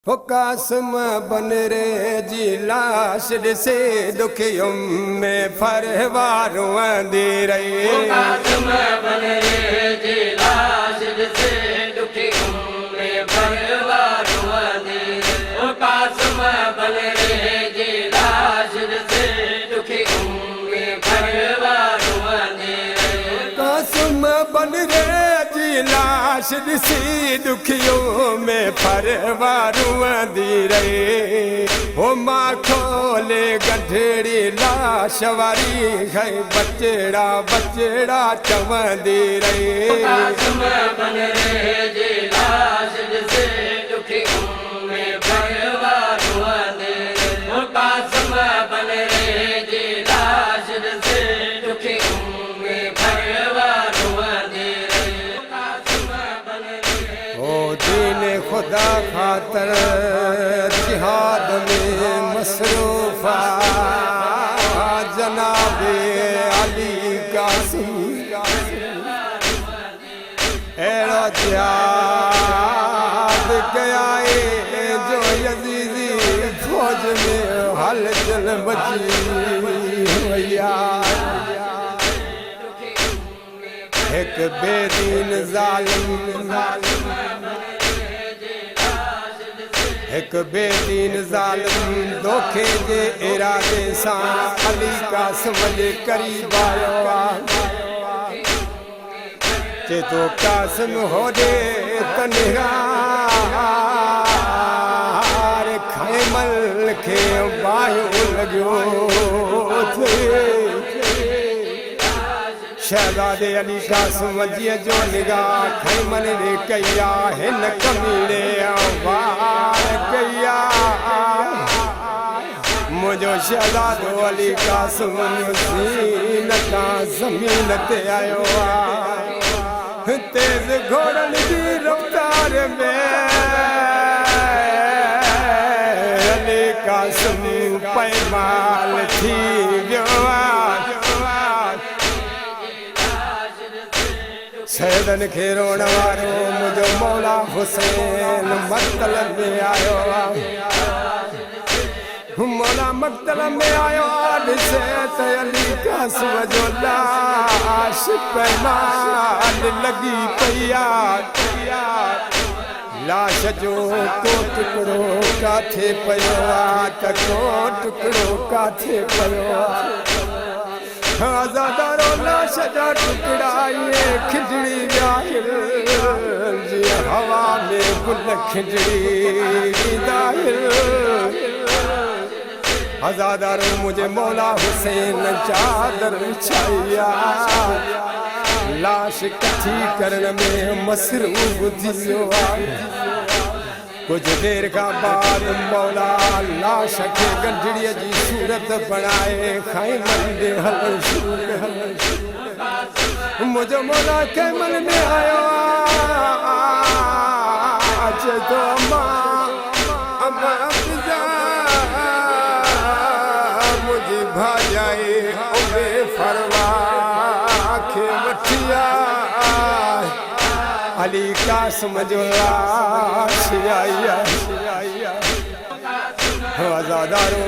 हो कासम बन रे जी लाश से दुखियों में फरवारुआं दी रही। हो कासम बन रे जी लाश से दुखियों में फरवारुआं दी रही। हो कासम बन रे जी लाश से दुखियों में फरवारुआं दी रही। कासम बन रे जी लाश सी दुखियों में फरवारुआं दी रही। हो माँ खोले गठड़ी लाश वारी है बचड़ा बचड़ा चवंदी रही। हो कासम बन रे जी लाश से दुखियों में फरवारुआं दी रही। हो कासम बन रे जी लाश से दुखियों में फरवारुआं दी रही। हो कासम बन रे ओ दीन खुदा खातर जिहाद में मसरूफा जनाबे अली कासिम एरो जिहाद गया जो यजीदी फौज में हलचल मची हुआ। एक बेदीन जालिम एक बेदीन जालिम धोखे जे इरादे सां अली कासिम जे करीब आयो चे तो कासिम होॾे तनिहार खैमल खे बाहियो लॻियो शहजादे अली कासिम जीअं जो निगाह खैमल रे कया हिन कमीड़े वार कया। मुझो शहजादो अली कासिम ज़ीन खां ज़मीन ते आयो आहे। तेज़ घोड़नि जी रफ़्तार में अली कासिम पैमाल थी वियो आहे। सैदन खे रोण वारो मुझो मौला हुसैन मक़तल में आयो मौला मक़तल में आयो ॾिसे त अली कासिम जो लाश पैमाल लॻी पई आहे। लाश जो को टुकड़ो काथे पियो आहे त को टुकड़ो काथे पियो आहे। आज़ादारो लाश जा टुकड़ा ये खिचड़ी जाहिर जीअं हवा में गुल खिचड़ी दाहिर। आज़ादारो मुझे मौला हुसैन चादर छाया लाश कठी करण में मसरूफ़ थी वियो आहे। कुछ देर का बाद मौला लाश के गंढड़ीअ जी सूरत बनाए खैमल में हल मुझो मौला खैमल में आयो अचे तो अम्मा अम्मा अफ़ज़ा मुझी भाॼाई उमे फरवा खे वठी आए। अली कासिम जो लाश आई आज़ादारो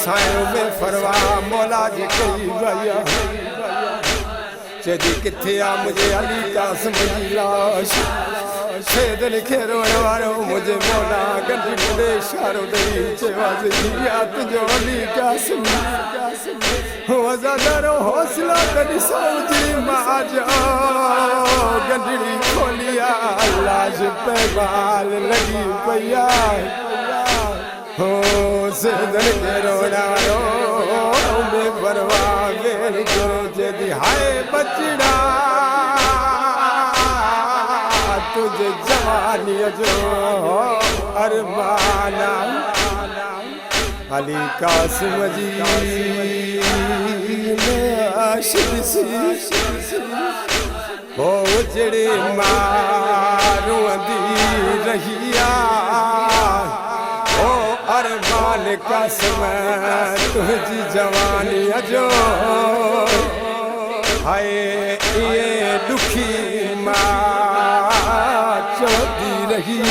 सायो में फरवा मौला जी कई वया चेदी किथे आ मुझे अली कासिम जी लाश। सैदन खे रोण वारो मुझे मौला गंढी ॾे इशारो ॾेई चयो जिया तुंहिंजो अली कासिम। आज़ादारो हौसला त ॾिसो जी मां जो गंढड़ी खोलिया लाश पैमाल लगी पई आहे। हो सैदन खे रोण वारो में परवा वेल करो जदी हाय बचड़ा तुझे जवानी जो अरमाना। अली कासिम जी लाश हो उजड़े मारूंदी रहिया ओ अरमान कासिम तुझी जवानी जो हाय ये दुखी मां चौधी रही।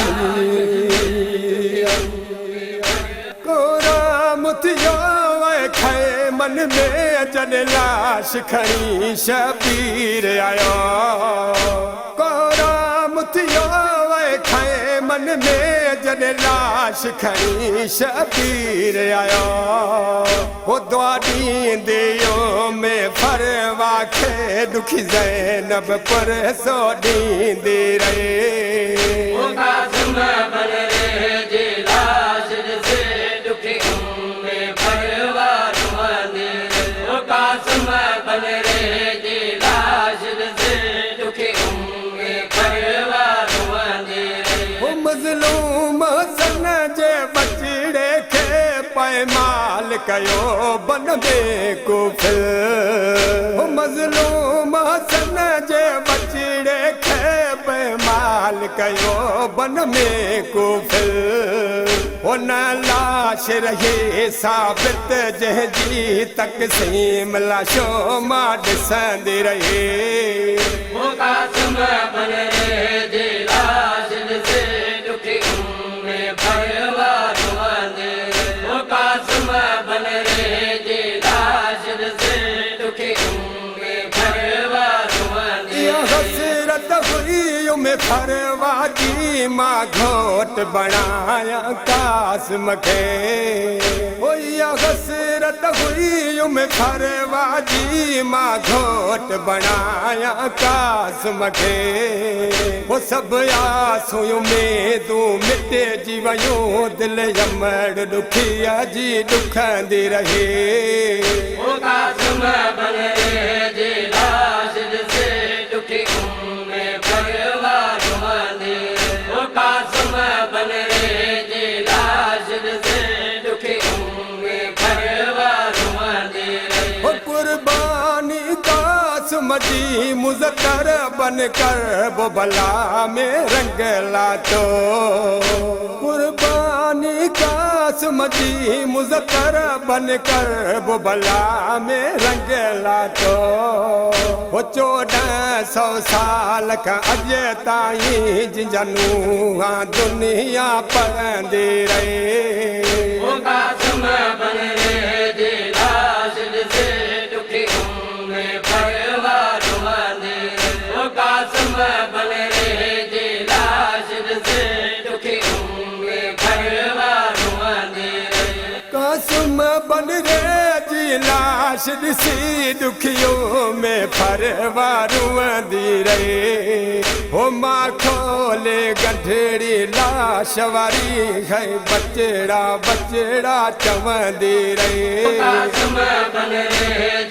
मन में जन लाश खणी शबीर आयो कोराम थियो वे खाए मन में जन लाश खणी शबीर आयो वो दुआ ॾींदियो में फरवा खे दुखी ज़ैनब पर सो ॾींदी रहे वो कासिम बन रहे जी लाश से दुखी उम्मे फरवा रुआने वो कासिम बन रहे जी लाश से दुखी उम्मे फरवा रुआने वो मज़लूम सन जे बचड़े खे पैमाल कयो बन में कुफिल वो मज़लूम सन जे बचड़े खे पैमाल कयो बन में कुफिल उन लाश रहे साबित जंहिंजी तक़सीम लाशो मां ॾिसंदी रही वो कासिम बन रहे जी लाश से दुखी उम्मे फरवा रुआने वो कासिम बन रहे जी लाश से दुखी उम्मे फरवा रुआने या हसरत हुई में फरवा जी मां घोट बनाया कासिम खे ओ या हसरत हुई में फरवा जी मां घोट बनाया कासिम खे वो सब आसूं में तूं मिटे जी वयूं दिल यमड़ दुखिया जी दुखंदी रही वो कासिम बन रहे जी लाश से दुखी उम्मे फरवा रुआने वो कासिम बन रहे जी लाश से दुखी उम्मे फरवा रुआने वो कुर्बानी कासिम जी मुज़क्कर बन कर वो भला में रंग लातो कुर्बानी कासिम जी मुज़क्कर बन कर वो भला में रंग लातो वो 1400 साल का अॼु ताईं जिंजनूं दुनिया पढ़ंदी रही वो कासिम बन रहे जी लाश से दुखी उम्मे फरवा रुआने वो कासिम बन रहे जी लाश से दुखी उम्मे फरवा रुआने कासिम बन रे जी लाश ॾिसी दुखियो में फरवा रुअंदी रहे हो मां खोले गंढड़ी लाश वारी है बचड़ा बचड़ा चवंदी रहे कासिम बन रहे